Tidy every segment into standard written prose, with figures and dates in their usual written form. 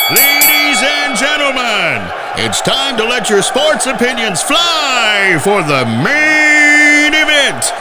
Ladies and gentlemen, it's time to let your sports opinions fly for the main event.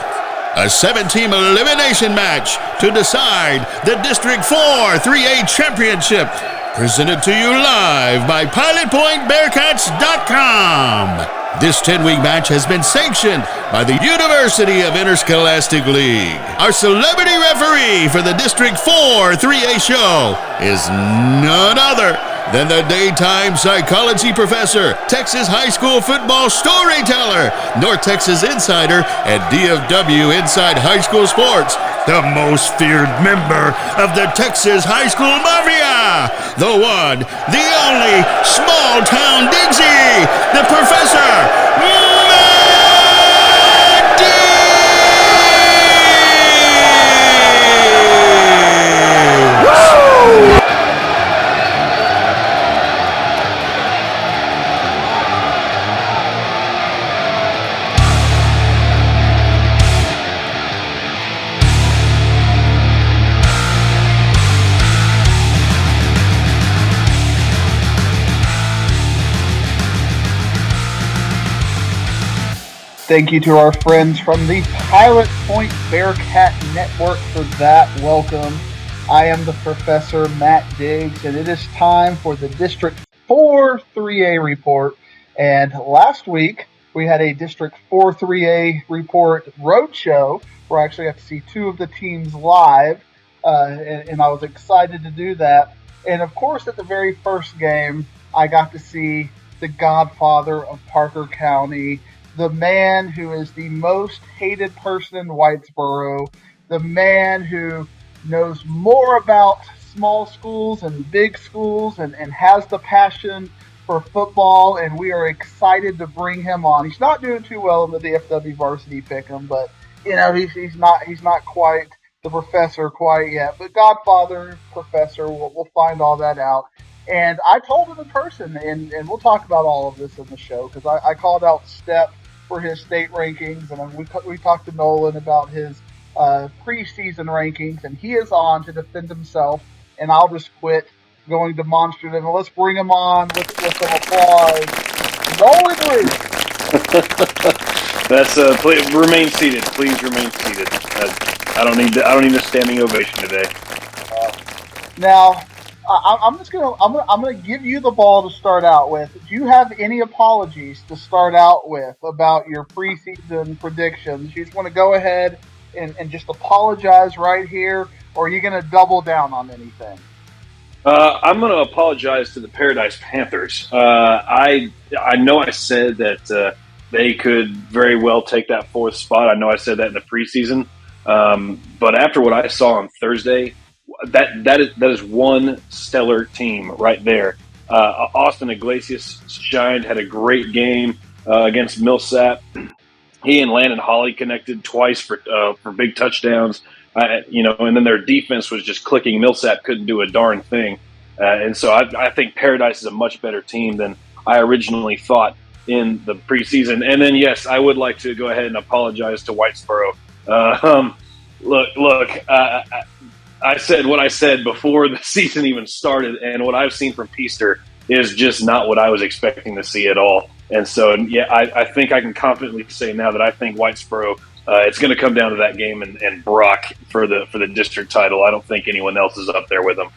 A 7-team elimination match to decide the District 4 3A Championship. Presented to you live by PilotPointBearcats.com. This 10-week match has been sanctioned by the University of Interscholastic League. Our celebrity referee for the District 4 3A show is none other than the daytime psychology professor, Texas high school football storyteller, North Texas insider, and DFW Inside High School Sports, the most feared member of the Texas high school mafia, the one, the only, small town Digsy, the professor, Thank you to our friends from the Pilot Point Bearcat Network for that welcome. I am the Professor Matt Diggs, and it is time for the District 4 3A report. And last week, we had a District 4 3A report roadshow where I actually got to see two of the teams live, and I was excited to do that. And of course, at the very first game, I got to see the godfather of Parker County, the man who is the most hated person in Whitesboro, the man who knows more about small schools and big schools and has the passion for football, and we are excited to bring him on. He's not doing too well in the DFW varsity pick'em, but you know he's not quite the professor quite yet. But Godfather, Professor, we'll find all that out. And I told him in person, and we'll talk about all of this in the show, because I called out Step for his state rankings, and we talked to Nolan about his preseason rankings, and he is on to defend himself, and I'll just quit going demonstrative, and let's bring him on with some applause. Nolan Ruth. That's please remain seated. Please remain seated. I don't need a standing ovation today. Now, I'm gonna give you the ball to start out with. Do you have any apologies to start out with about your preseason predictions? You just want to go ahead and just apologize right here, or are you gonna double down on anything? I'm going to apologize to the Paradise Panthers. I know I said that they could very well take that fourth spot. I know I said that in the preseason, but after what I saw on Thursday, that is one stellar team right there. Austin Iglesias shined, had a great game against Millsap. He and Landon Holly connected twice for big touchdowns. And then their defense was just clicking. Millsap couldn't do a darn thing. And so I think Paradise is a much better team than I originally thought in the preseason. And then, yes, I would like to go ahead and apologize to Whitesboro. Look, I said what I said before the season even started, and what I've seen from Peaster is just not what I was expecting to see at all. And so, yeah, I think I can confidently say now that I think Whitesboro, it's going to come down to that game and Brock for the district title. I don't think anyone else is up there with them.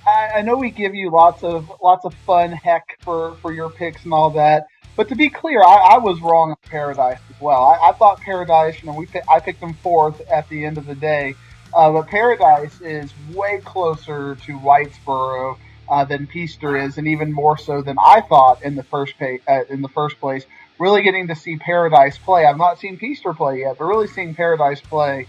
I know we give you lots of fun heck for your picks and all that, but to be clear, I was wrong on Paradise as well. I thought Paradise, I picked them fourth at the end of the day. But Paradise is way closer to Whitesboro than Peaster is, and even more so than I thought in the first place. Really getting to see Paradise play. I've not seen Peaster play yet, but really seeing Paradise play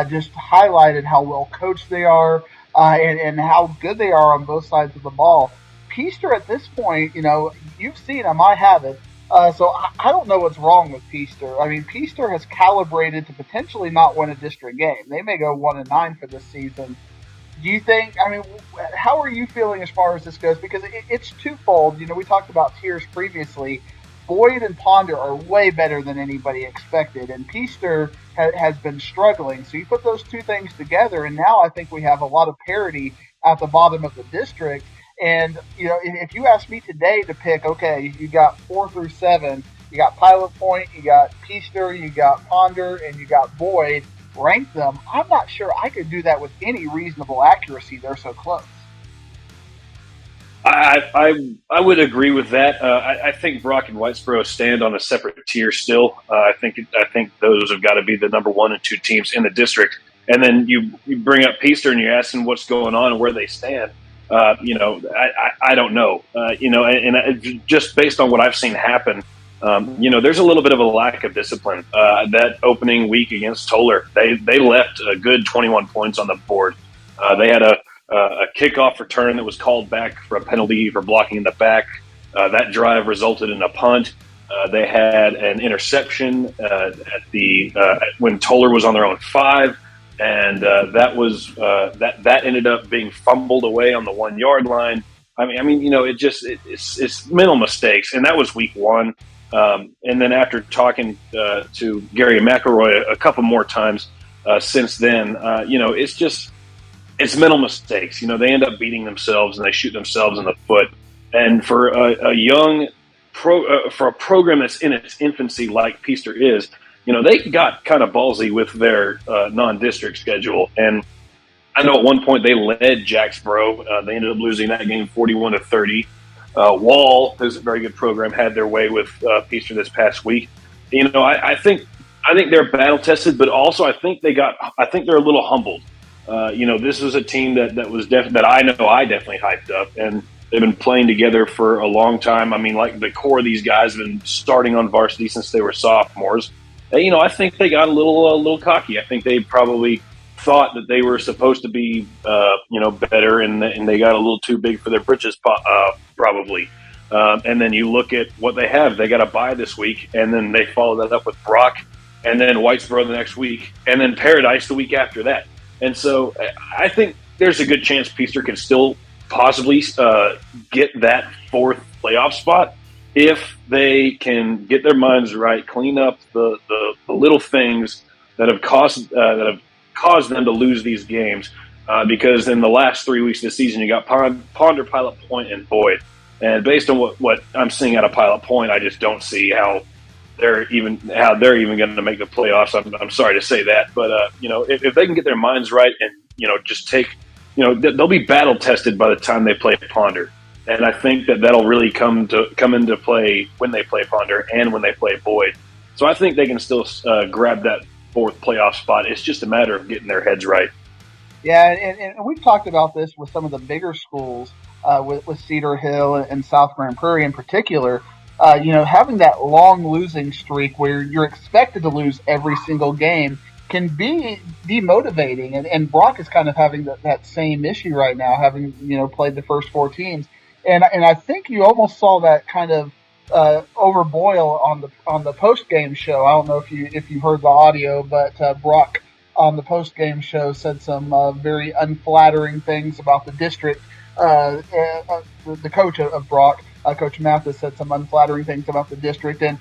just highlighted how well coached they are and how good they are on both sides of the ball. Peaster at this point, you've seen them, I haven't. So I don't know what's wrong with Peaster. I mean, Peaster has calibrated to potentially not win a district game. They may go 1-9 for this season. Do you think, how are you feeling as far as this goes? Because it's twofold. We talked about tiers previously. Boyd and Ponder are way better than anybody expected, and Peaster has been struggling. So you put those two things together, and now I think we have a lot of parity at the bottom of the district. And if you ask me today to pick, okay, you got 4 through 7, you got Pilot Point, you got Peaster, you got Ponder, and you got Boyd. Rank them. I'm not sure I could do that with any reasonable accuracy. They're so close. I would agree with that. I think Brock and Whitesboro stand on a separate tier still. I think those have got to be the number 1 and 2 teams in the district. And then you bring up Peaster and you're asking what's going on and where they stand. I don't know. And just based on what I've seen happen, there's a little bit of a lack of discipline. That opening week against Toller, they left a good 21 points on the board. They had a kickoff return that was called back for a penalty for blocking in the back. That drive resulted in a punt. They had an interception when Toller was on their own 5, and that ended up being fumbled away on the 1-yard line. It's mental mistakes, and that was week 1. And then after talking to Gary McElroy a couple more times since then, it's mental mistakes. They end up beating themselves and they shoot themselves in the foot. And for for a program that's in its infancy like Peaster is, they got kind of ballsy with their non-district schedule. And I know at one point they led Jacksboro. They ended up losing that game 41-30. Wall, who's a very good program, had their way with Peaster this past week. I think they're battle tested, but also I think they're a little humbled. This was a team that was that I definitely hyped up, and they've been playing together for a long time. I mean, like the core of these guys have been starting on varsity since they were sophomores. And, I think they got a little cocky. I think they probably thought that they were supposed to be, better, and they got a little too big for their britches, probably. And then you look at what they have. They got a bye this week, and then they follow that up with Brock, and then Whitesboro the next week, and then Paradise the week after that. And so I think there's a good chance Peaster can still possibly get that 4th playoff spot if they can get their minds right, clean up the little things that have caused them to lose these games. Because in the last 3 weeks of the season, you got Ponder, Pilot Point, and Boyd. And based on what I'm seeing out of Pilot Point, I just don't see how they're even going to make the playoffs. I'm sorry to say that, but if they can get their minds right and just take, they'll be battle tested by the time they play Ponder, and I think that'll really come into play when they play Ponder and when they play Boyd. So I think they can still grab that 4th playoff spot. It's just a matter of getting their heads right. Yeah, and we've talked about this with some of the bigger schools, with Cedar Hill and South Grand Prairie in particular. Having that long losing streak where you're expected to lose every single game can be demotivating. And Brock is kind of having that same issue right now, having, played the first 4 teams. And I think you almost saw that kind of overboil on the post game show. I don't know if you heard the audio, but Brock on the post game show said some very unflattering things about the district. The coach of Brock, Coach Mathis, said some unflattering things about the district. And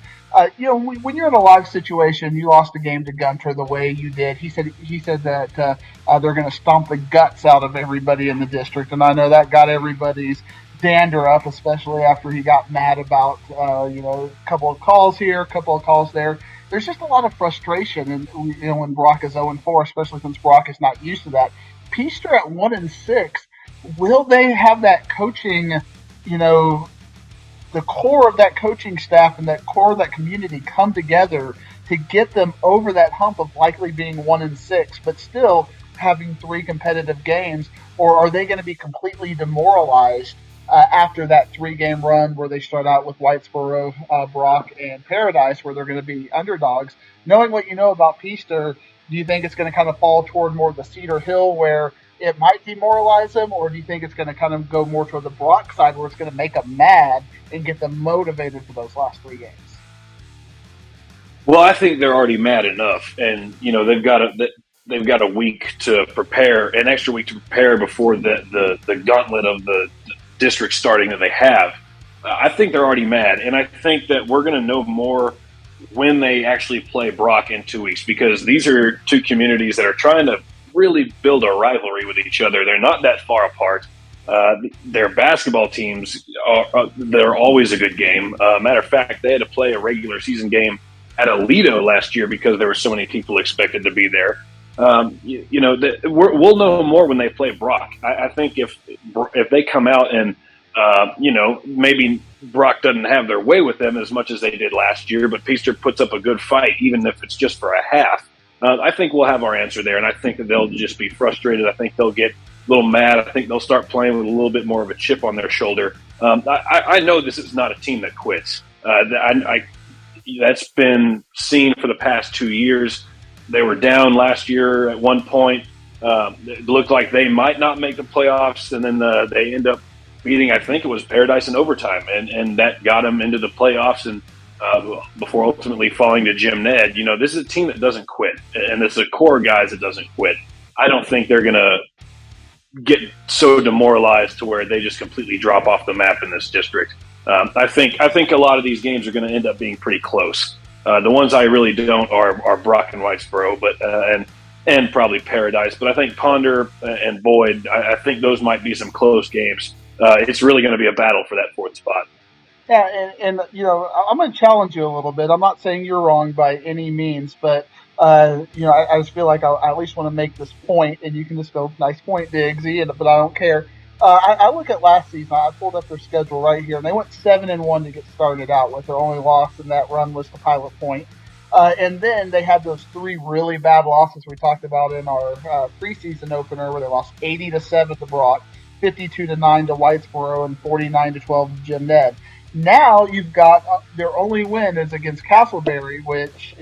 when you're in a live situation, you lost a game to Gunter the way you did. He said that they're going to stomp the guts out of everybody in the district, and I know that got everybody's dander up, especially after he got mad about a couple of calls here, a couple of calls there. There's just a lot of frustration, and when Brock is 0-4, especially since Brock is not used to that. Peaster at 1-6, will they have that coaching, the core of that coaching staff and that core of that community come together to get them over that hump of likely being 1-6, but still having 3 competitive games? Or are they going to be completely demoralized after that 3-game run where they start out with Whitesboro, Brock, and Paradise, where they're going to be underdogs? Knowing what you know about Peaster, do you think it's going to kind of fall toward more of the Cedar Hill where it might demoralize them, or do you think it's going to kind of go more toward the Brock side where it's going to make them mad and get them motivated for those last 3 games? Well, I think they're already mad enough, and they've got a week to prepare, an extra week to prepare before the gauntlet of the district starting that they have. I think they're already mad, and I think that we're going to know more when they actually play Brock in 2 weeks, because these are 2 communities that are trying to really build a rivalry with each other. They're not that far apart, Their basketball teams they're always a good game. Matter of fact, they had to play a regular season game at Alito last year because there were so many people expected to be there. We'll know more when they play Brock. I think if they come out and maybe Brock doesn't have their way with them as much as they did last year, but Peaster puts up a good fight, even if it's just for a half. I think we'll have our answer there, and I think that they'll just be frustrated. I think they'll get a little mad. I think they'll start playing with a little bit more of a chip on their shoulder. I know this is not a team that quits. That's been seen for the past 2 years. They were down last year at one point. It looked like they might not make the playoffs, and then they end up beating, I think it was Paradise in overtime, and that got them into the playoffs and before ultimately falling to Jim Ned. This is a team that doesn't quit, and it's a core guys that doesn't quit. I don't think they're going to get so demoralized to where they just completely drop off the map in this district. I think a lot of these games are going to end up being pretty close. The ones I really don't are Brock and Whitesboro, but and probably Paradise. But I think Ponder and Boyd, I think those might be some close games. It's really going to be a battle for that fourth spot. Yeah, and I'm going to challenge you a little bit. I'm not saying you're wrong by any means, but I just feel like I at least want to make this point, and you can just go, nice point, Diggsy, but I don't care. I look at last season. I pulled up their schedule right here, and they went 7-1 to get started out with. Their only loss in that run was to Pilot Point. And then they had those 3 really bad losses we talked about in our preseason opener, where they lost 80-7 to Brock, 52-9 to Whitesboro, and 49-12 to Jim Ned. Now you've got their only win is against Castleberry, which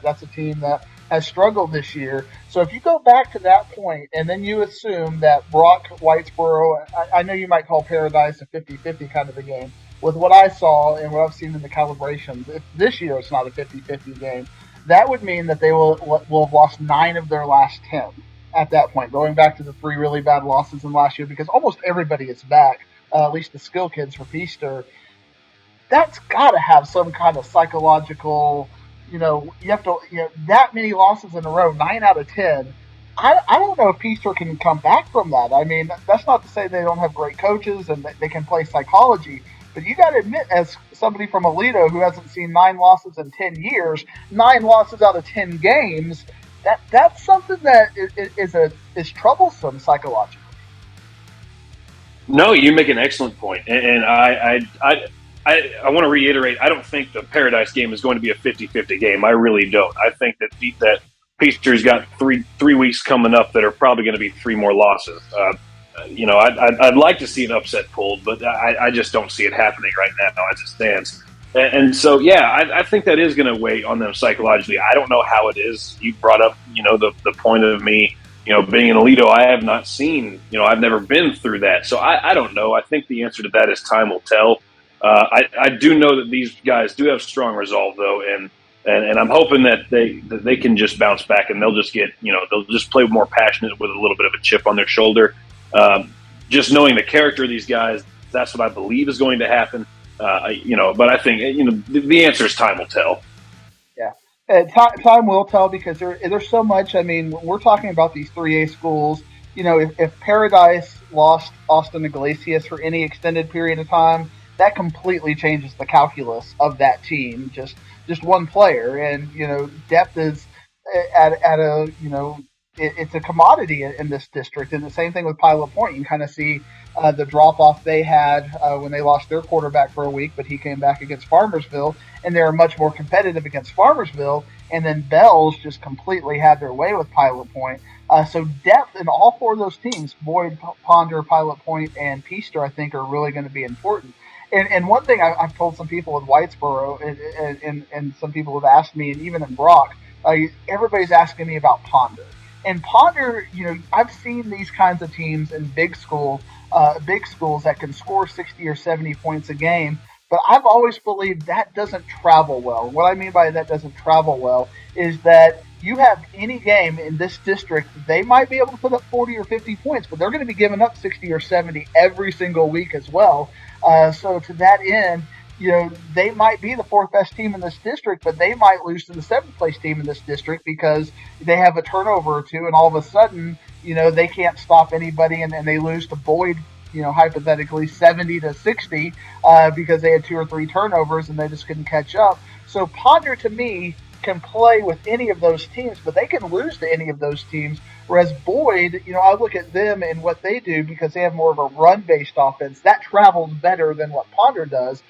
that's a team that has struggled this year. So if you go back to that point and then you assume that Brock, Whitesboro, I know you might call Paradise a 50-50 kind of a game. With what I saw and what I've seen in the calibrations, if this year it's not a 50-50 game, that would mean that they will have lost 9 of their last 10 at that point, going back to the 3 really bad losses in last year, because almost everybody is back, at least the skill kids for Peaster. That's got to have some kind of psychological, you have to, that many losses in a row, 9 out of 10. I don't know if Peaster can come back from that. I mean, that's not to say they don't have great coaches and they can play psychology, but you got to admit, as somebody from Alito who hasn't seen 9 losses in 10 years, 9 losses out of 10 games, that's something that is troublesome psychologically. No, you make an excellent point, and I want to reiterate, I don't think the Paradise game is going to be a 50-50 game. I really don't. I think that Peaster's got three weeks coming up that are probably going to be 3 more losses. I'd like to see an upset pulled, but I just don't see it happening right now as it stands. And so, I think that is going to weigh on them psychologically. I don't know how it is. You brought up, the point of me, being in Alito, I have not seen, I've never been through that. So I don't know. I think the answer to that is time will tell. I do know that these guys do have strong resolve, though, and I'm hoping that they can just bounce back and they'll just get, they'll just play more passionate with a little bit of a chip on their shoulder. Just knowing the character of these guys, that's what I believe is going to happen. But I think, the answer is time will tell. Yeah. Time will tell, because there's so much. I mean, we're talking about these 3A schools. If Paradise lost Austin Iglesias for any extended period of time, that completely changes the calculus of that team. Just one player, and depth is at a it's a commodity in this district. And the same thing with Pilot Point. You kind of see the drop off they had when they lost their quarterback for a week, but he came back against Farmersville, and they were much more competitive against Farmersville. And then Bells just completely had their way with Pilot Point. So depth in all 4 of those teams, Boyd, Ponder, Pilot Point, and Peaster, I think are really going to be important. And one thing I've told some people with Whitesboro, and some people have asked me, and even in Brock, everybody's asking me about Ponder. And Ponder, I've seen these kinds of teams in big schools that can score 60 or 70 points a game, but I've always believed that doesn't travel well. What I mean by that doesn't travel well is that you have any game in this district, they might be able to put up 40 or 50 points, but they're going to be giving up 60 or 70 every single week as well. So to that end, they might be the 4th best team in this district, but they might lose to the 7th place team in this district because they have a turnover or 2, and all of a sudden, they can't stop anybody, and they lose to Boyd hypothetically 70-60 because they had 2 or 3 turnovers and they just couldn't catch up. So Ponder to me can play with any of those teams, but they can lose to any of those teams. Whereas Boyd, I look at them and what they do because they have more of a run-based offense that travels better than what Ponder does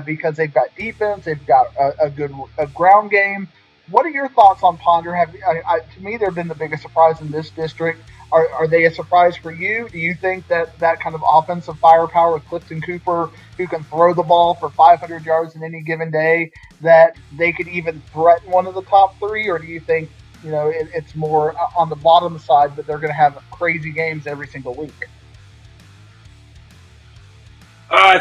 because they've got defense, they've got a good ground game. What are your thoughts on Ponder? To me, they've been the biggest surprise in this district. Are they a surprise for you? Do you think that kind of offensive firepower with Clifton Cooper, who can throw the ball for 500 yards in any given day, that they could even threaten one of the top 3? Or do you think, it's more on the bottom side, but they're going to have crazy games every single week? I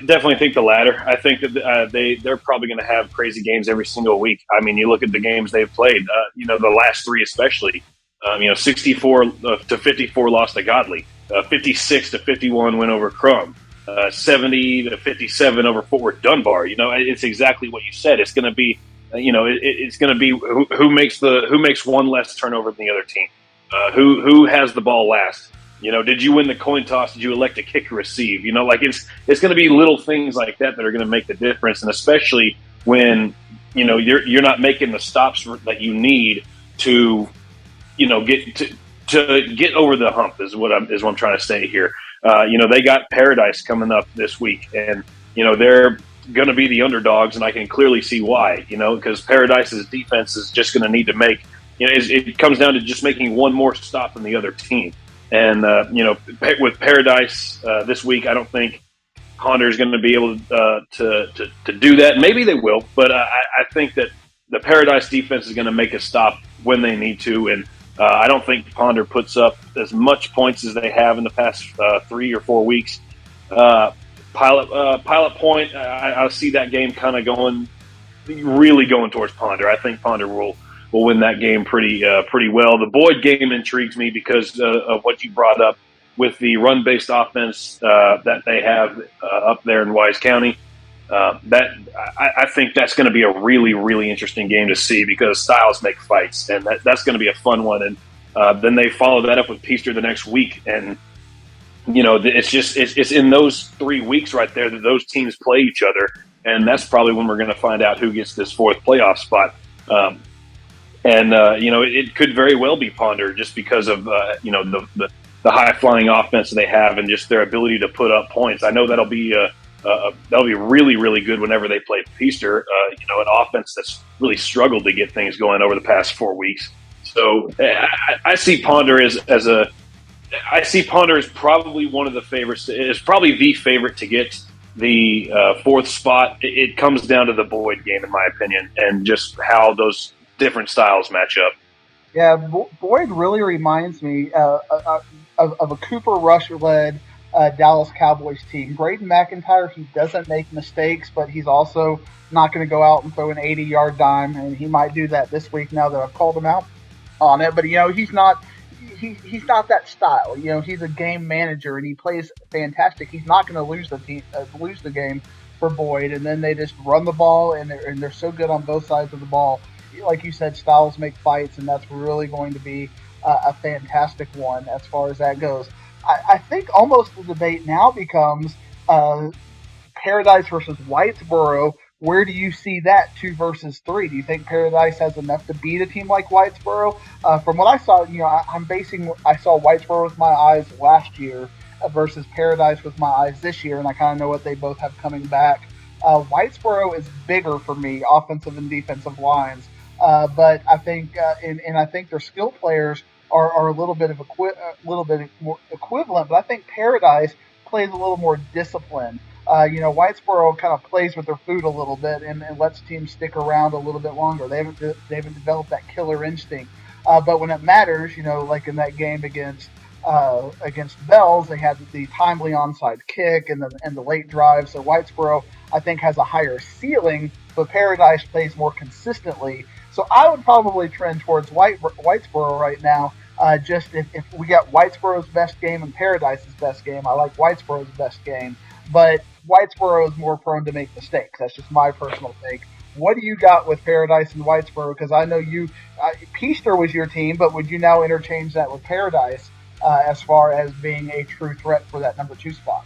definitely think the latter. I think that they're probably going to have crazy games every single week. I mean, you look at the games they've played. The last 3 especially. 64-54 lost to Godly. 56-51 win over Crum. 70-57 over Fort Worth Dunbar. It's exactly what you said. It's going to be, it's going to be who makes one less turnover than the other team. Who has the ball last. Did you win the coin toss? Did you elect to kick or receive? It's going to be little things like that are going to make the difference, and especially when you're not making the stops that you need to get over the hump is what I'm trying to say here. They got Paradise coming up this week, and they're going to be the underdogs, and I can clearly see why. Because Paradise's defense is just going to need to make. It comes down to just making one more stop than the other team. And, with Paradise this week, I don't think Ponder is going to be able to do that. Maybe they will, but I think that the Paradise defense is going to make a stop when they need to. And I don't think Ponder puts up as much points as they have in the past 3 or 4 weeks. Pilot Point, I see that game kind of really going towards Ponder. I think Ponder will win that game pretty well. The Boyd game intrigues me because of what you brought up with the run-based offense that they have up there in Wise County. I think that's going to be a really, really interesting game to see because styles make fights, and that's going to be a fun one. And then they follow that up with Peaster the next week, and it's in those 3 weeks right there that those teams play each other, and that's probably when we're going to find out who gets this 4th playoff spot. It could very well be Ponder just because of the high flying offense they have and just their ability to put up points. I know that'll be really, really good whenever they play Peaster. An offense that's really struggled to get things going over the past 4 weeks. So I see Ponder as probably one of the favorites. It's probably the favorite to get the 4th spot. It comes down to the Boyd game, in my opinion, and just how those different styles match up. Yeah, Boyd really reminds me of a Cooper Rush-led Dallas Cowboys team. Braden McIntyre, he doesn't make mistakes, but he's also not going to go out and throw an 80-yard dime, and he might do that this week now that I've called him out on it. But, he's not that style. He's a game manager, and he plays fantastic. He's not going to lose the game for Boyd, and then they just run the ball, and they're so good on both sides of the ball. Like you said, styles make fights, and that's really going to be a fantastic one as far as that goes. I think almost the debate now becomes Paradise versus Whitesboro. Where do you see that 2 versus 3? Do you think Paradise has enough to beat a team like Whitesboro? From what I saw, I saw Whitesboro with my eyes last year versus Paradise with my eyes this year, and I kind of know what they both have coming back. Whitesboro is bigger for me, offensive and defensive lines. But I think, and I think their skill players are a little bit more equivalent. But I think Paradise plays a little more disciplined. Whitesboro kind of plays with their food a little bit and lets teams stick around a little bit longer. They haven't developed that killer instinct. But when it matters, like in that game against Bells, they had the timely onside kick and the late drive. So Whitesboro, I think, has a higher ceiling, but Paradise plays more consistently. So I would probably trend towards Whitesboro right now. Just if we got Whitesboro's best game and Paradise's best game, I like Whitesboro's best game. But Whitesboro is more prone to make mistakes. That's just my personal take. What do you got with Paradise and Whitesboro? Because I know Peaster was your team, but would you now interchange that with Paradise as far as being a true threat for that number 2 spot.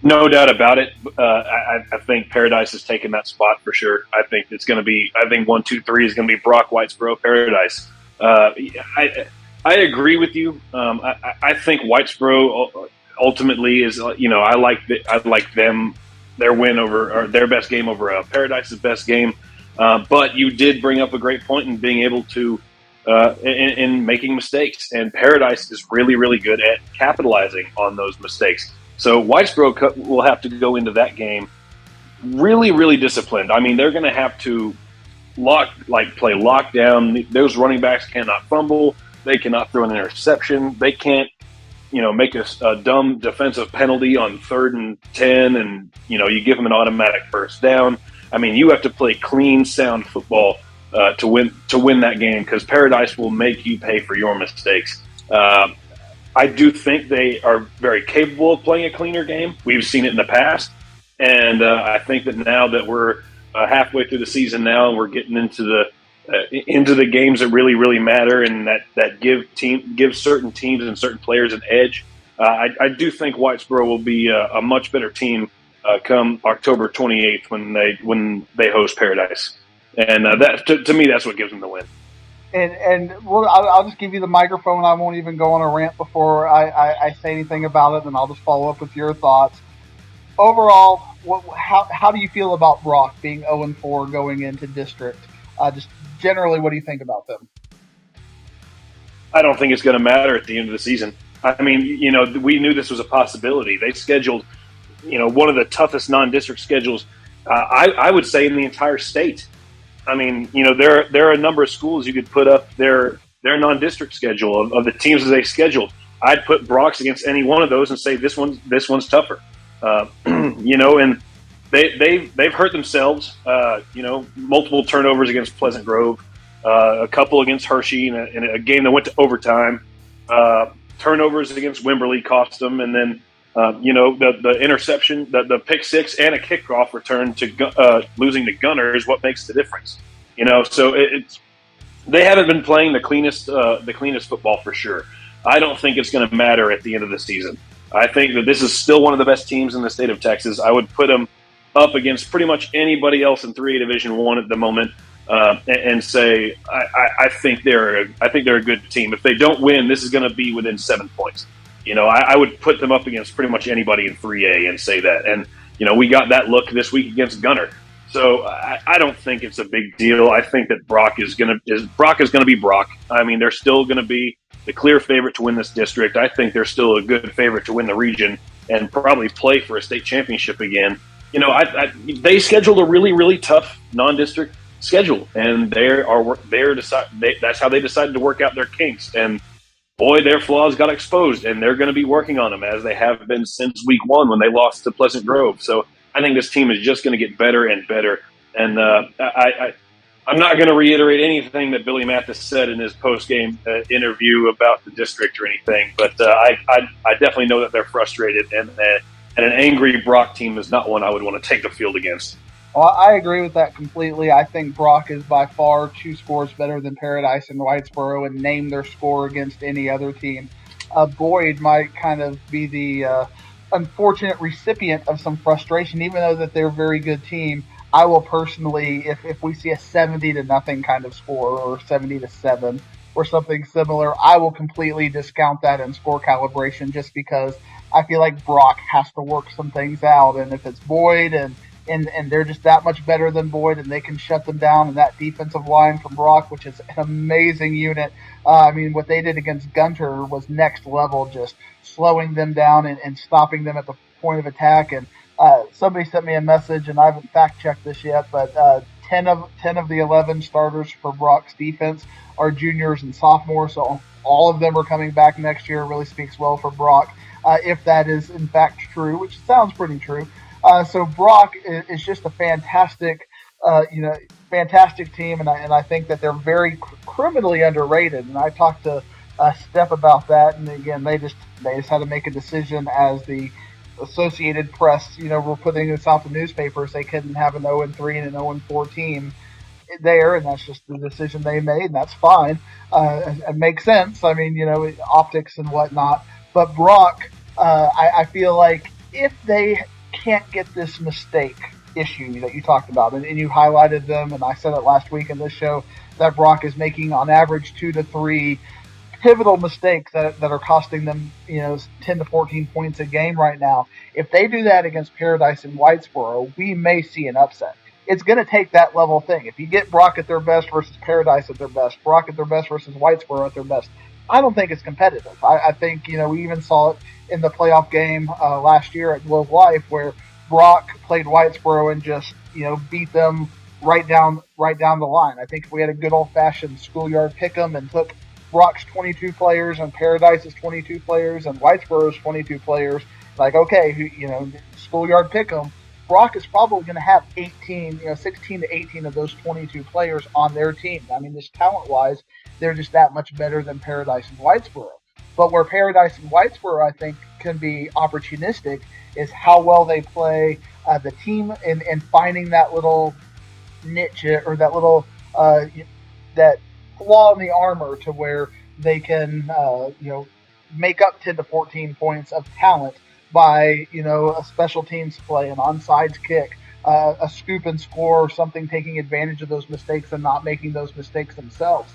No doubt about it. I think Paradise has taken that spot for sure. I think it's going to be. I think 1, 2, 3 is going to be Brock, Whitesboro, Paradise. I agree with you. I think Whitesboro ultimately is. I like them. Their win over or their best game over Paradise's best game. But you did bring up a great point in being able to in making mistakes, and Paradise is really, really good at capitalizing on those mistakes. So Whitesboro will have to go into that game really, really disciplined. I mean, they're going to have to play lockdown. Those running backs cannot fumble. They cannot throw an interception. They can't, make a dumb defensive penalty on 3rd and 10, and you give them an automatic first down. I mean, you have to play clean, sound football to win that game, because Paradise will make you pay for your mistakes. I do think they are very capable of playing a cleaner game. We've seen it in the past, and I think that now that we're halfway through the season now, and we're getting into the games that really, really matter, and that give certain teams and certain players an edge. I do think Whitesboro will be a much better team come October 28th when they host Paradise, and that to me that's what gives them the win. And I'll just give you the microphone. I won't even go on a rant before I say anything about it, and I'll just follow up with your thoughts. Overall, how do you feel about Brock being 0-4 going into district? Just generally, what do you think about them? I don't think it's going to matter at the end of the season. I mean, we knew this was a possibility. They scheduled, one of the toughest non-district schedules, I would say, in the entire state. I mean, there are a number of schools you could put up their non-district schedule of the teams that they scheduled. I'd put Brock's against any one of those and say this one's tougher. And they've hurt themselves. Multiple turnovers against Pleasant Grove, a couple against Hershey in a game that went to overtime. Turnovers against Wimberley cost them, and then the interception, the pick six, and a kickoff return to losing to Gunner is what makes the difference. So they haven't been playing the cleanest football for sure. I don't think it's going to matter at the end of the season. I think that this is still one of the best teams in the state of Texas. I would put them up against pretty much anybody else in 3A Division I at the moment, and say I think they're a good team. If they don't win, this is going to be within 7 points. I would put them up against pretty much anybody in 3A and say that. And, we got that look this week against Gunner. So I don't think it's a big deal. I think that Brock is going to be Brock. I mean, they're still going to be the clear favorite to win this district. I think they're still a good favorite to win the region and probably play for a state championship again. They scheduled a really, really tough non-district schedule, and that's how they decided to work out their kinks. And boy, their flaws got exposed, and they're going to be working on them as they have been since week 1 when they lost to Pleasant Grove. So I think this team is just going to get better and better. And I'm not going to reiterate anything that Billy Mathis said in his post-game interview about the district or anything, but I definitely know that they're frustrated, and an angry Brock team is not one I would want to take the field against. Well, I agree with that completely. I think Brock is by far 2 scores better than Paradise and Whitesboro, and name their score against any other team. Boyd might kind of be the unfortunate recipient of some frustration, even though that they're a very good team. I will personally, if we see a 70-0 kind of score or 70-7 or something similar, I will completely discount that in score calibration, just because I feel like Brock has to work some things out. And if it's Boyd and they're just that much better than Boyd, and they can shut them down, and that defensive line from Brock, which is an amazing unit. I mean, what they did against Gunter was next level, just slowing them down and stopping them at the point of attack. And somebody sent me a message, and I haven't fact-checked this yet, but 10 of the 11 starters for Brock's defense are juniors and sophomores, so all of them are coming back next year. It really speaks well for Brock, if that is in fact true, which sounds pretty true. So Brock is just a fantastic team, and I think that they're very criminally underrated. And I talked to Steph about that, and again, they just had to make a decision as the Associated Press, were putting this out the newspapers. They couldn't have an 0-3 and an 0-4 team. there, and that's just the decision they made, and that's fine. It makes sense. I mean, optics and whatnot. But Brock, I feel like if they can't get this mistake issue that you talked about, and you highlighted them, and I said it last week in this show, that Brock is making on average 2 to 3 pivotal mistakes that are costing them, 10 to 14 points a game right now. If they do that against Paradise and Whitesboro, we may see an upset. It's going to take that level thing. If you get Brock at their best versus Paradise at their best, Brock at their best versus Whitesboro at their best, I don't think it's competitive. I think, we even saw it in the playoff game last year at Globe Life where Brock played Whitesboro and just, beat them right down the line. I think if we had a good old fashioned schoolyard pick 'em and took Brock's 22 players and Paradise's 22 players and Whitesboro's 22 players, like, okay, schoolyard pick 'em, Brock is probably going to have 16 to 18 of those 22 players on their team. I mean, just talent-wise, they're just that much better than Paradise and Whitesboro. But where Paradise and Whitesboro, I think, can be opportunistic is how well they play the team and finding that little niche or that little that flaw in the armor to where they can make up 10 to 14 points of talent by a special teams play, an onside kick, a scoop and score, or something, taking advantage of those mistakes and not making those mistakes themselves.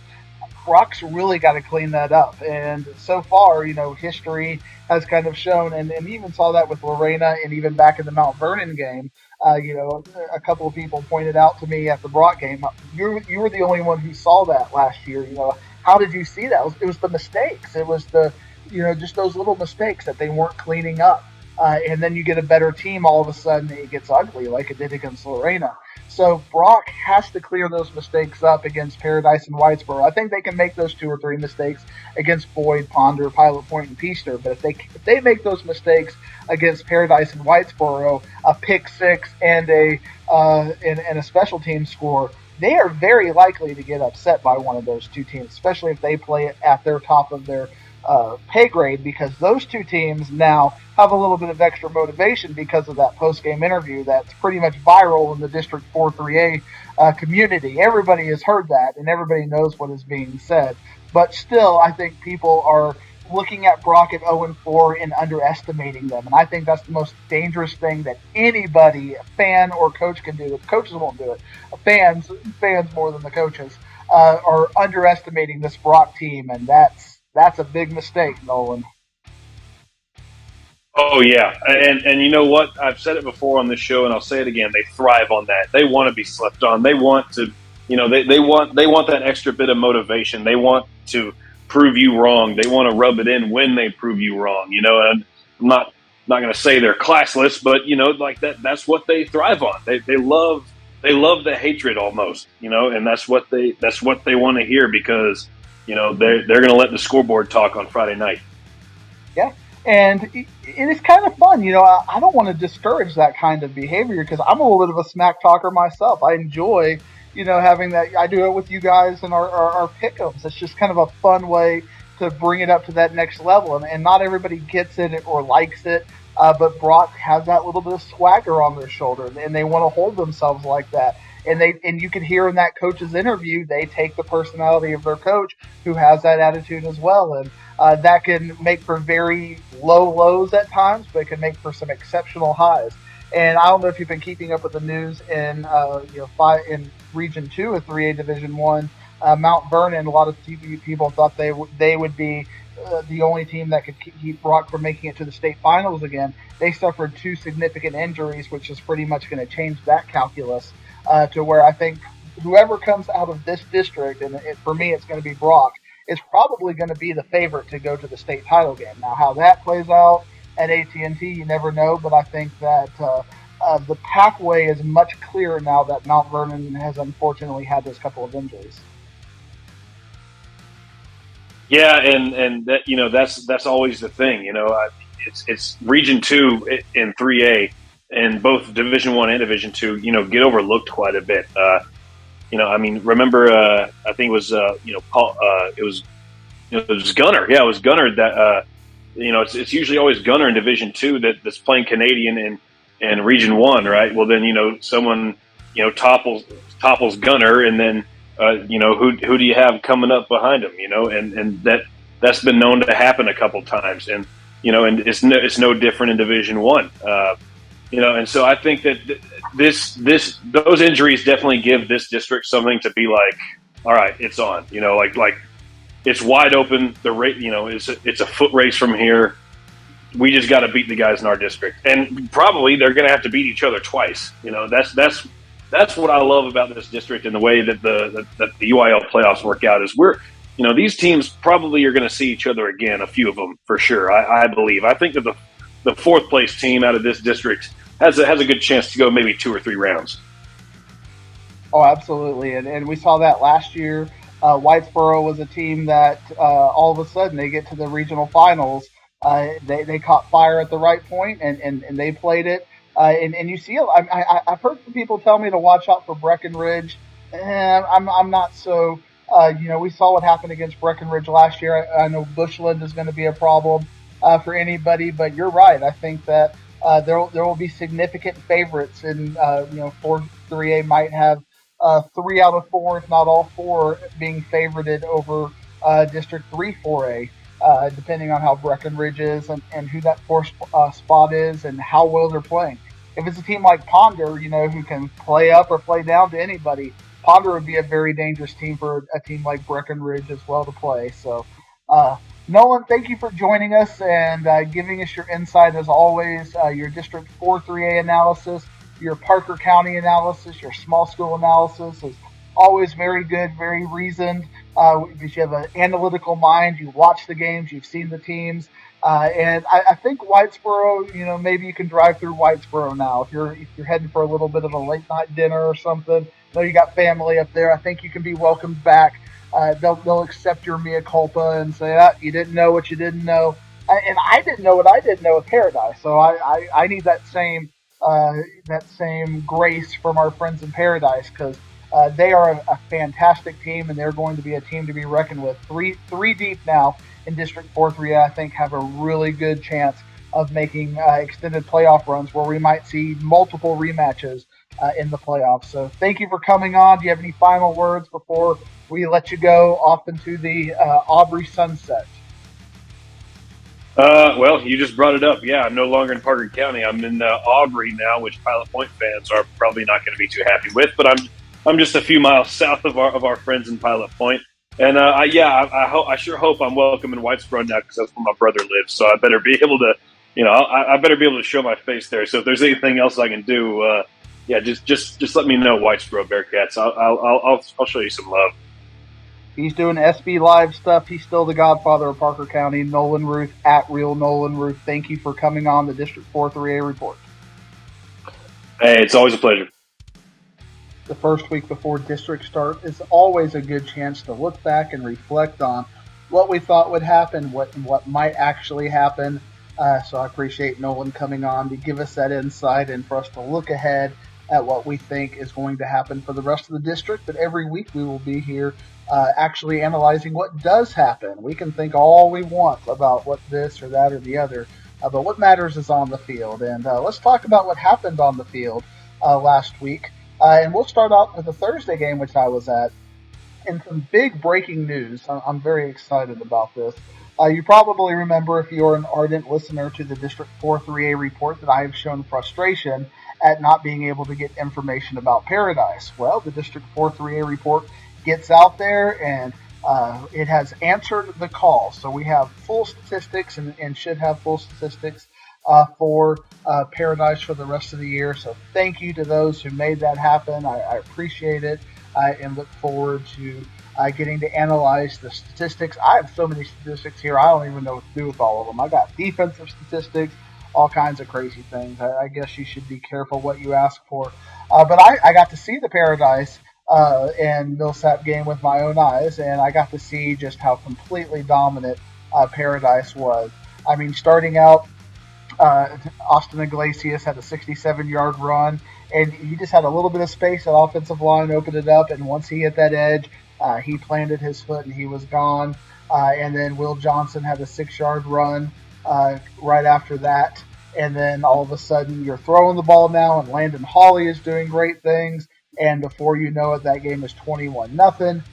Brock's really got to clean that up, and so far, history has kind of shown, and even saw that with Lorena, and even back in the Mount Vernon game. A couple of people pointed out to me at the Brock game, you were the only one who saw that last year. How did you see that? It was the mistakes. It was the just those little mistakes that they weren't cleaning up. And then you get a better team, all of a sudden it gets ugly like it did against Lorena. So Brock has to clear those mistakes up against Paradise and Whitesboro. I think they can make those 2 or 3 mistakes against Boyd, Ponder, Pilot Point, and Peaster. But if they make those mistakes against Paradise and Whitesboro, a pick 6 and a special team score, they are very likely to get upset by one of those 2 teams, especially if they play it at their top of their pay grade, because those 2 teams now have a little bit of extra motivation because of that post-game interview that's pretty much viral in the District 4-3A community. Everybody has heard that, and everybody knows what is being said. But still, I think people are looking at Brock at 0-4 and underestimating them. And I think that's the most dangerous thing that anybody, fan or coach, can do. The coaches won't do it. Fans more than the coaches, are underestimating this Brock team, and that's a big mistake, Nolan. Oh yeah, and you know what? I've said it before on this show, and I'll say it again. They thrive on that. They want to be slept on. They want to, they want that extra bit of motivation. They want to prove you wrong. They want to rub it in when they prove you wrong. And I'm not going to say they're classless, but like that. That's what they thrive on. They love the hatred almost. And that's what they want to hear, because they're going to let the scoreboard talk on Friday night. Yeah. And it is kind of fun. I don't want to discourage that kind of behavior, because I'm a little bit of a smack talker myself. I enjoy, having that. I do it with you guys and our pick-ups. It's just kind of a fun way to bring it up to that next level. And not everybody gets it or likes it, but Brock has that little bit of swagger on their shoulder, and they want to hold themselves like that. And you can hear in that coach's interview, they take the personality of their coach, who has that attitude as well. And that can make for very low lows at times, but it can make for some exceptional highs. And I don't know if you've been keeping up with the news in in Region 2 of 3A Division 1. Mount Vernon, a lot of people thought they would be the only team that could keep Brock from making it to the state finals again. They suffered 2 significant injuries, which is pretty much going to change that calculus to where I think whoever comes out of this district, and for me it's going to be Brock, is probably going to be the favorite to go to the state title game. Now, how that plays out at AT&T, you never know, but I think that the pathway is much clearer now that Mount Vernon has unfortunately had those couple of injuries. Yeah, and that that's always the thing. It's Region 2 in 3A, and both Division 1 and Division 2. Get overlooked quite a bit. Remember, I think it was, Paul, it was Gunner. Yeah, it was Gunner that, it's usually always Gunner in Division 2 that's playing Canadian in Region 1, right? Well, then, someone, topples topples Gunner, and then who do you have coming up behind him? And that's been known to happen a couple times, and and it's no different in Division One. And so I think that those injuries definitely give this district something to be like, all right, it's on. Like it's wide open. The rate, it's a foot race from here. We just got to beat the guys in our district, and probably they're going to have to beat each other twice. That's what I love about this district and the way that the UIL playoffs work out is these teams probably are going to see each other again, a few of them for sure. I believe. I think that the fourth place team out of this district has a good chance to go maybe 2 or 3 rounds. Oh, absolutely, and we saw that last year. Whitesboro was a team that all of a sudden they get to the regional finals. They caught fire at the right point, and they played it. And you see, I've heard some people tell me to watch out for Breckenridge. I'm not so. We saw what happened against Breckenridge last year. I know Bushland is going to be a problem for anybody, but you're right. I think that there will be significant favorites, and 4-3A might have 3 out of 4, if not all 4, being favorited over District 3-4A. Depending on how Breckenridge is and who that 4th spot is and how well they're playing. If it's a team like Ponder, who can play up or play down to anybody, Ponder would be a very dangerous team for a team like Breckenridge as well to play. So, Nolan, thank you for joining us and giving us your insight as always, your District 4-3A analysis, your Parker County analysis, your small school analysis is always very good, very reasoned. Because you have an analytical mind, you watch the games, you've seen the teams, and I think Whitesboro, maybe you can drive through Whitesboro now if you're heading for a little bit of a late night dinner or something. I know you got family up there. I think you can be welcomed back. They'll accept your mea culpa and say, you didn't know what you didn't know, and I didn't know what I didn't know at Paradise. So I need that same grace from our friends in Paradise because. They are a fantastic team, and they're going to be a team to be reckoned with. Three deep now in District 4-3A, I think, have a really good chance of making extended playoff runs where we might see multiple rematches in the playoffs. So thank you for coming on. Do you have any final words before we let you go off into the Aubrey sunset? Well, you just brought it up. Yeah, I'm no longer in Parker County. I'm in Aubrey now, which Pilot Point fans are probably not going to be too happy with, but I'm just a few miles south of our friends in Pilot Point, and I sure hope I'm welcome in Whitesboro now because that's where my brother lives. So I better be able to, I better be able to show my face there. So if there's anything else I can do, just let me know, Whitesboro Bearcats. I'll show you some love. He's doing SB Live stuff. He's still the godfather of Parker County. Nolan Ruth at Real Nolan Ruth. Thank you for coming on the District 4-3A report. Hey, it's always a pleasure. The first week before district start is always a good chance to look back and reflect on what we thought would happen, what might actually happen. So I appreciate Nolan coming on to give us that insight and for us to look ahead at what we think is going to happen for the rest of the district. But every week we will be here actually analyzing what does happen. We can think all we want about what this or that or the other, but what matters is on the field. And let's talk about what happened on the field last week. And we'll start out with the Thursday game, which I was at, and some big breaking news. I'm very excited about this. You probably remember, if you're an ardent listener to the District 4-3A report, that I have shown frustration at not being able to get information about Paradise. Well, the District 4-3A report gets out there, and it has answered the call. So we have full statistics and should have full statistics for Paradise for the rest of the year. So thank you to those who made that happen. I appreciate it and look forward to getting to analyze the statistics. I have so many statistics here, I don't even know what to do with all of them. I got defensive statistics, all kinds of crazy things. I guess you should be careful what you ask for. But I got to see the Paradise and Millsap game with my own eyes, and I got to see just how completely dominant Paradise was. I mean, starting out, Austin Iglesias had a 67-yard run, and he just had a little bit of space. That offensive line opened it up, and once he hit that edge, he planted his foot and he was gone. And then Will Johnson had a 6-yard run right after that. And then all of a sudden you're throwing the ball now, and Landon Hawley is doing great things. and before you know it, that game is 21-0.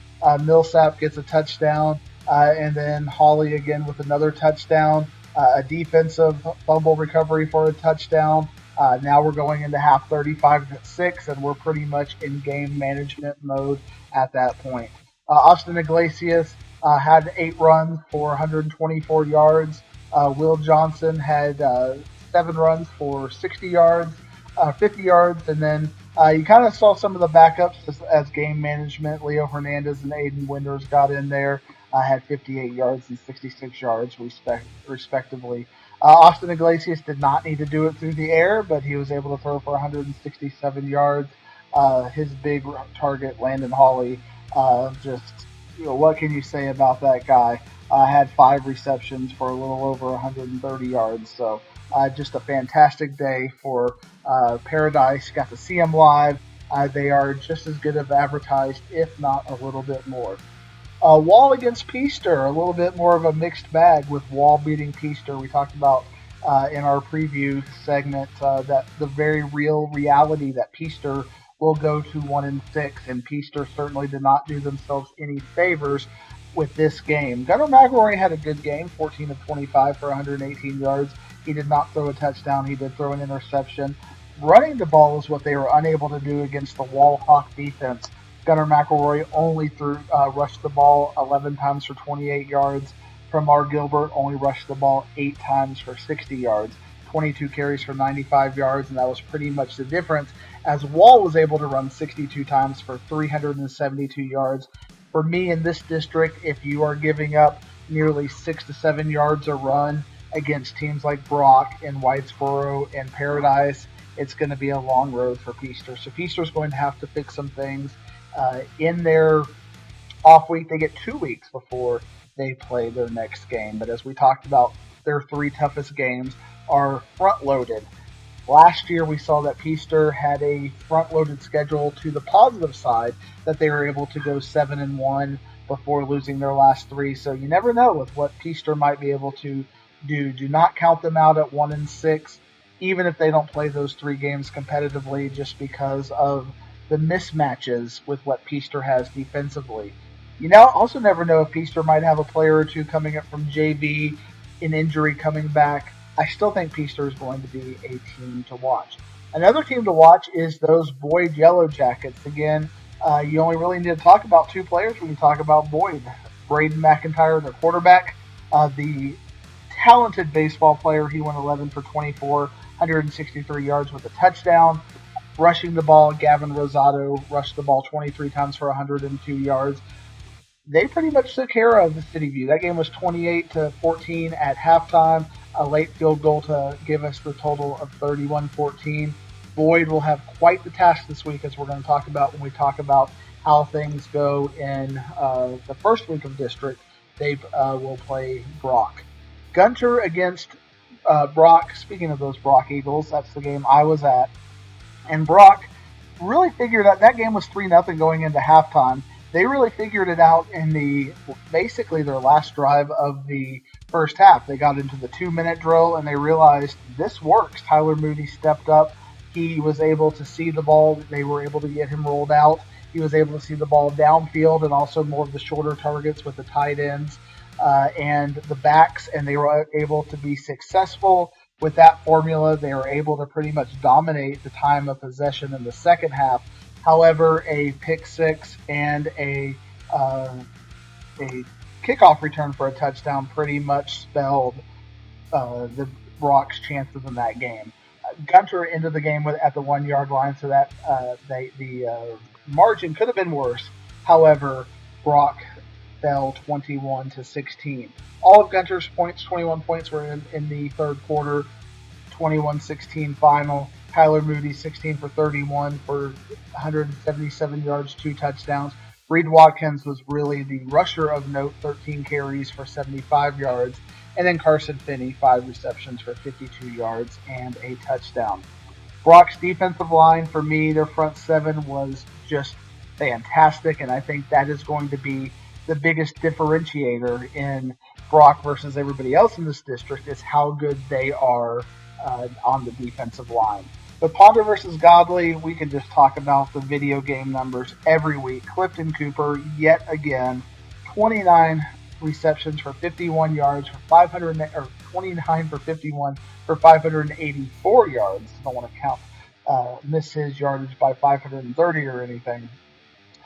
Millsap gets a touchdown, and then Hawley again with another touchdown, a defensive fumble recovery for a touchdown. Now we're going into half 35-6, and we're pretty much in game management mode at that point. Austin Iglesias had 8 runs for 124 yards. Will Johnson had 7 runs for 60 yards, 50 yards, and then you kind of saw some of the backups as game management. Leo Hernandez and Aiden Winters got in there, had 58 yards and 66 yards respectively. Austin Iglesias did not need to do it through the air, but he was able to throw for 167 yards. His big target, Landon Hawley, what can you say about that guy? Had 5 receptions for a little over 130 yards. So just a fantastic day for Paradise. Got to see them live. They are just as good as advertised, if not a little bit more. Wall against Peaster, a little bit more of a mixed bag with Wall beating Peaster. We talked about in our preview segment that the very real reality that Peaster will go to 1-6, and Peaster certainly did not do themselves any favors with this game. Gunnar McElroy had a good game, 14 of 25 for 118 yards. He did not throw a touchdown. He did throw an interception. Running the ball is what they were unable to do against the Wall Hawk defense. Gunnar McElroy only rushed the ball 11 times for 28 yards. Pramar Gilbert only rushed the ball 8 times for 60 yards. 22 carries for 95 yards, and that was pretty much the difference, as Wall was able to run 62 times for 372 yards. For me in this district, if you are giving up nearly 6 to 7 yards a run against teams like Brock and Whitesboro and Paradise, it's going to be a long road for Peaster. So Peaster's going to have to fix some things. In their off week, they get 2 weeks before they play their next game. But as we talked about, their 3 toughest games are front-loaded. Last year, we saw that Peaster had a front-loaded schedule to the positive side, that they were able to go 7-1 before losing their last 3. So you never know with what Peaster might be able to do. Do not count them out at 1-6, even if they don't play those 3 games competitively, just because of the mismatches with what Peaster has defensively. You now also never know if Peaster might have a player or 2 coming up from JV, an injury coming back. I still think Peaster is going to be a team to watch. Another team to watch is those Boyd Yellow Jackets. Again, you only really need to talk about 2 players when you talk about Boyd. Braden McIntyre, their quarterback, the talented baseball player. He went 11 for 24, 163 yards with a touchdown. Rushing the ball, Gavin Rosado rushed the ball 23 times for 102 yards. They pretty much took care of the City View. That game was 28-14 at halftime. A late field goal to give us the total of 31-14. Boyd will have quite the task this week, as we're going to talk about when we talk about how things go in the first week of district. They will play Brock. Gunter against Brock. Speaking of those Brock Eagles, that's the game I was at. And Brock really figured out that game was 3-0 going into halftime. They really figured it out in basically their last drive of the first half. They got into the 2-minute drill and they realized this works. Tyler Moody stepped up. He was able to see the ball. They were able to get him rolled out. He was able to see the ball downfield and also more of the shorter targets with the tight ends and the backs, and they were able to be successful with that formula. They were able to pretty much dominate the time of possession in the second half. However, a pick six and a kickoff return for a touchdown pretty much spelled the Brock's chances in that game. Gunter ended the game at the 1 yard line, so that the margin could have been worse. However, Brock fell 21-16. All of Gunter's points, 21 points, were in the third quarter. 21-16 final. Tyler Moody, 16 for 31 for 177 yards, 2 touchdowns. Reed Watkins was really the rusher of note, 13 carries for 75 yards. And then Carson Finney, 5 receptions for 52 yards and a touchdown. Brock's defensive line, for me, their front seven was just fantastic, and I think that is going to be the biggest differentiator in Brock versus everybody else in this district, is how good they are on the defensive line. With Ponder versus Godley, we can just talk about the video game numbers every week. Clifton Cooper, yet again, 29 receptions for 51 yards for 500, or 29 for 51 for 584 yards. I don't want to count miss his yardage by 530 or anything.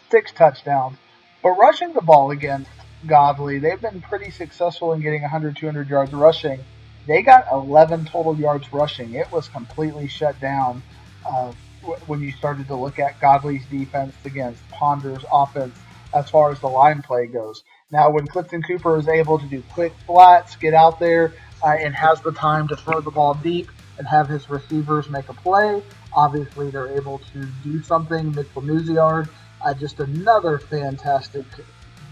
6 touchdowns. But rushing the ball against Godley, they've been pretty successful in getting 100, 200 yards rushing. They got 11 total yards rushing. It was completely shut down when you started to look at Godley's defense against Ponder's offense as far as the line play goes. Now, when Clifton Cooper is able to do quick flats, get out there, and has the time to throw the ball deep and have his receivers make a play, obviously they're able to do something. Mitchell Newsyard, just another fantastic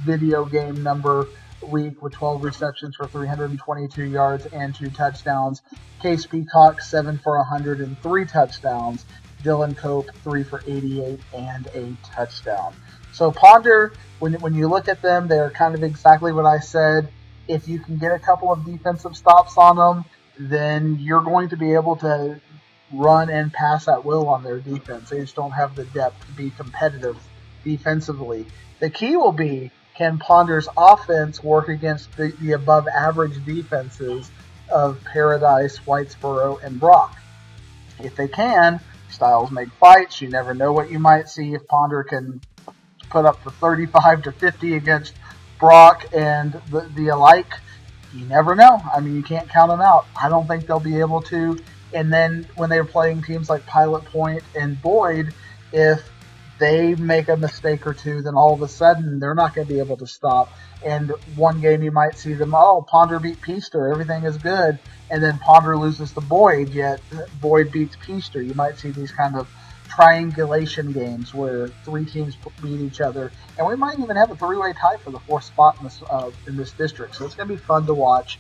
video game number week with 12 receptions for 322 yards and 2 touchdowns. Case Peacock, 7 for 100 and 3 touchdowns. Dylan Cope, 3 for 88 and a touchdown. So Ponder, when you look at them, they're kind of exactly what I said. If you can get a couple of defensive stops on them, then you're going to be able to run and pass at will on their defense. They just don't have the depth to be competitive defensively. The key will be, can Ponder's offense work against the above average defenses of Paradise, Whitesboro, and Brock? If they can, styles make fights. You never know what you might see if Ponder can put up the 35 to 50 against Brock and the alike. You never know. I mean, you can't count them out. I don't think they'll be able to. And then when they're playing teams like Pilot Point and Boyd, if they make a mistake or two, then all of a sudden they're not going to be able to stop. And one game you might see them, Ponder beat Peaster, everything is good. And then Ponder loses to Boyd, yet Boyd beats Peaster. You might see these kind of triangulation games where 3 teams beat each other. And we might even have a 3-way tie for the 4th spot in this district. So it's going to be fun to watch.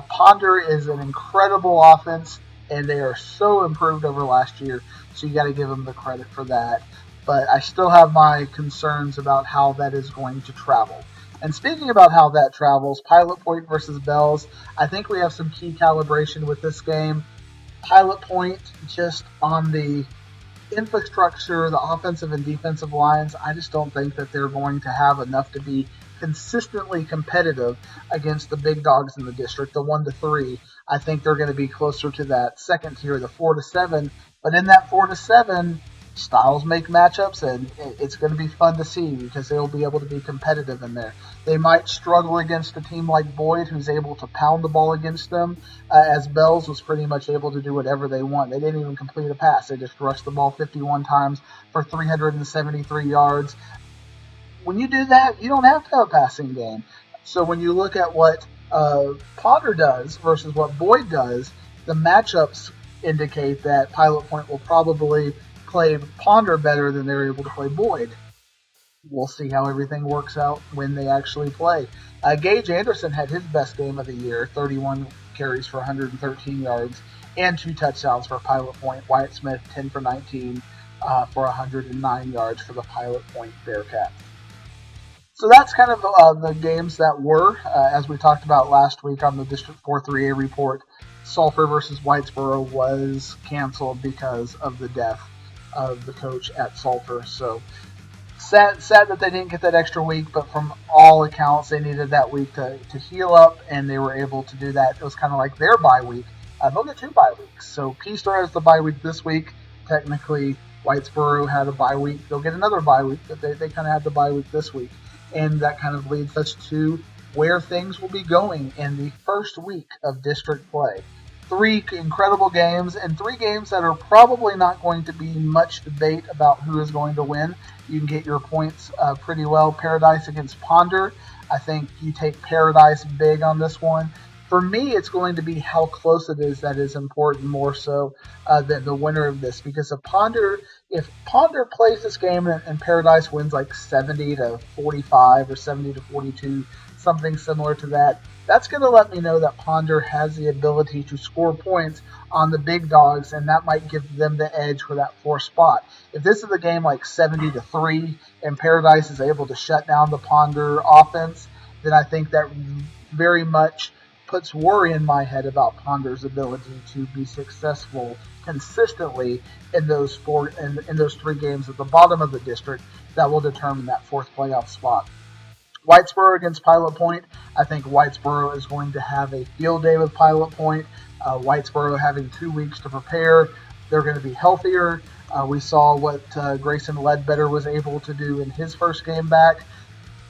Ponder is an incredible offense, and they are so improved over last year. So you got to give them the credit for that. But I still have my concerns about how that is going to travel. And speaking about how that travels, Pilot Point versus Bells, I think we have some key calibration with this game. Pilot Point, just on the infrastructure, the offensive and defensive lines, I just don't think that they're going to have enough to be consistently competitive against the big dogs in the district, the 1 to 3. I think they're going to be closer to that second tier, the 4 to 7. But in that 4 to 7, styles make matchups, and it's going to be fun to see because they'll be able to be competitive in there. They might struggle against a team like Boyd, who's able to pound the ball against them, as Bells was pretty much able to do whatever they want. They didn't even complete a pass. They just rushed the ball 51 times for 373 yards. When you do that, you don't have to have a passing game. So when you look at what Ponder does versus what Boyd does, the matchups indicate that Pilot Point will probably play Ponder better than they're able to play Boyd. We'll see how everything works out when they actually play. Gage Anderson had his best game of the year, 31 carries for 113 yards and 2 touchdowns for Pilot Point. Wyatt Smith, 10 for 19 for 109 yards for the Pilot Point Bearcats. So that's kind of the games that were, as we talked about last week on the District 4 3A report. Sulphur versus Whitesboro was canceled because of the death of the coach at Sulphur. So sad that they didn't get that extra week, but from all accounts, they needed that week to heal up, and they were able to do that. It was kind of like their bye week. They'll get 2 bye weeks. So Peaster has the bye week this week. Technically, Whitesboro had a bye week. They'll get another bye week, but they kind of had the bye week this week. And that kind of leads us to where things will be going in the first week of district play. 3 incredible games, and 3 games that are probably not going to be much debate about who is going to win. You can get your points pretty well. Paradise against Ponder. I think you take Paradise big on this one. For me, it's going to be how close it is that is important more so than the winner of this. Because if Ponder plays this game and Paradise wins like 70 to 45 or 70 to 42, something similar to that, that's going to let me know that Ponder has the ability to score points on the big dogs, and that might give them the edge for that 4th spot. If this is a game like 70 to 3 and Paradise is able to shut down the Ponder offense, then I think that very much puts worry in my head about Ponder's ability to be successful consistently in those in those 3 games at the bottom of the district that will determine that 4th playoff spot. Whitesboro against Pilot Point. I think Whitesboro is going to have a field day with Pilot Point. Whitesboro having 2 weeks to prepare. They're going to be healthier. We saw what Grayson Ledbetter was able to do in his first game back.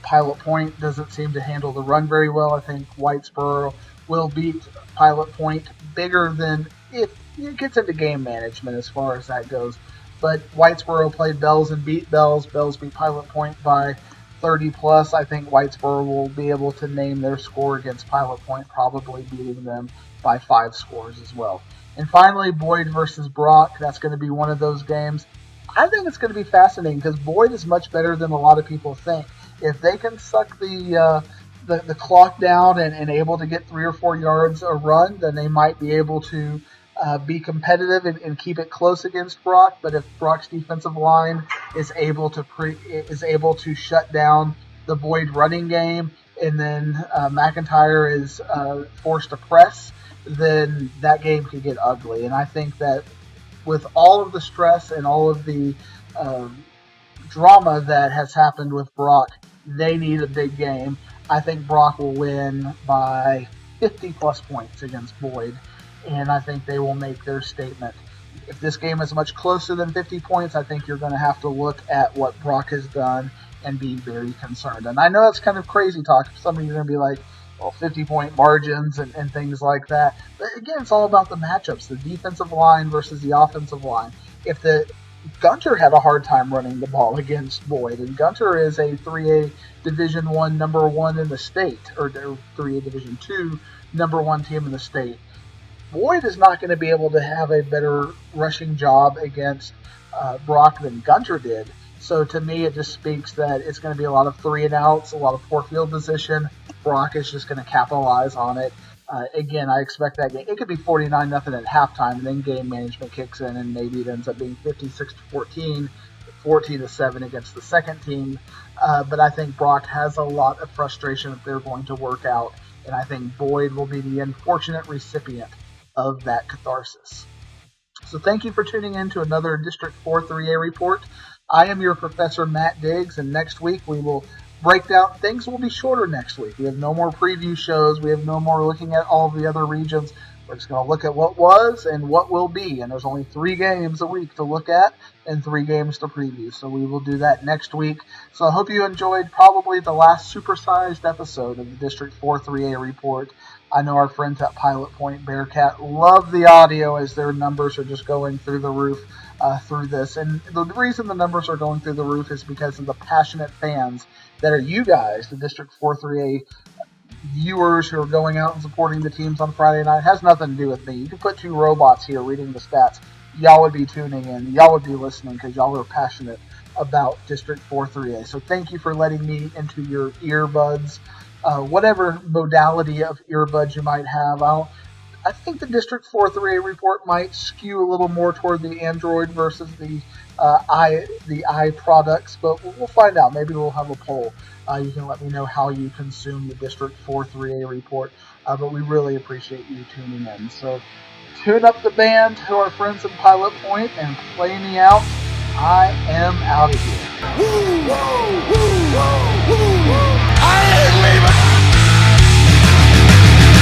Pilot Point doesn't seem to handle the run very well. I think Whitesboro will beat Pilot Point bigger than if it gets into game management as far as that goes. But Whitesboro played Bells and beat Bells. Bells beat Pilot Point by 30 plus. I think Whitesboro will be able to name their score against Pilot Point, probably beating them by 5 scores as well. And finally, Boyd versus Brock. That's going to be one of those games. I think it's going to be fascinating because Boyd is much better than a lot of people think. If they can suck the clock down and able to get 3 or 4 yards a run, then they might be able to be competitive and keep it close against Brock. But if Brock's defensive line is able to shut down the Boyd running game, and then McIntyre is forced to press, then that game could get ugly. And I think that with all of the stress and all of the drama that has happened with Brock, they need a big game. I think Brock will win by 50 plus points against Boyd, and I think they will make their statement. If this game is much closer than 50 points, I think you're going to have to look at what Brock has done and be very concerned. And I know it's kind of crazy talk. Some of you are going to be like, well, 50-point margins and things like that. But again, it's all about the matchups, the defensive line versus the offensive line. If Gunter had a hard time running the ball against Boyd, and Gunter is a 3A Division I number 1 in the state, or 3A Division II number 1 team in the state. Boyd is not going to be able to have a better rushing job against Brock than Gunter did. So to me, it just speaks that it's going to be a lot of 3 and outs, a lot of poor field position. Brock is just going to capitalize on it. Again, I expect that game. It could be 49-0 at halftime, and then game management kicks in, and maybe it ends up being 56-14, 14-7 against the second team. But I think Brock has a lot of frustration that they're going to work out, and I think Boyd will be the unfortunate recipient of that catharsis. So thank you for tuning in to another District 4 3A report. I am your Professor Matt Diggs, and next week we will break down. Things will be shorter next week. We have no more preview shows. We have no more looking at all the other regions. We're just going to look at what was and what will be. And there's only 3 games a week to look at and 3 games to preview. So we will do that next week. So I hope you enjoyed probably the last supersized episode of the District 4 3A report. I know our friends at Pilot Point Bearcat love the audio as their numbers are just going through the roof through this. And the reason the numbers are going through the roof is because of the passionate fans that are you guys, the District 4 3A viewers who are going out and supporting the teams on Friday night. It has nothing to do with me. You could put 2 robots here reading the stats. Y'all would be tuning in. Y'all would be listening because y'all are passionate about District 4 3A. So thank you for letting me into your earbuds. Whatever modality of earbuds you might have, I think the District 4 3A report might skew a little more toward the Android versus the i products, but we'll find out. Maybe we'll have a poll. You can let me know how you consume the District 4 3A report, but we really appreciate you tuning in. So tune up the band to our friends in Pilot Point and play me out. I am out of here. Woo, woo, woo, woo.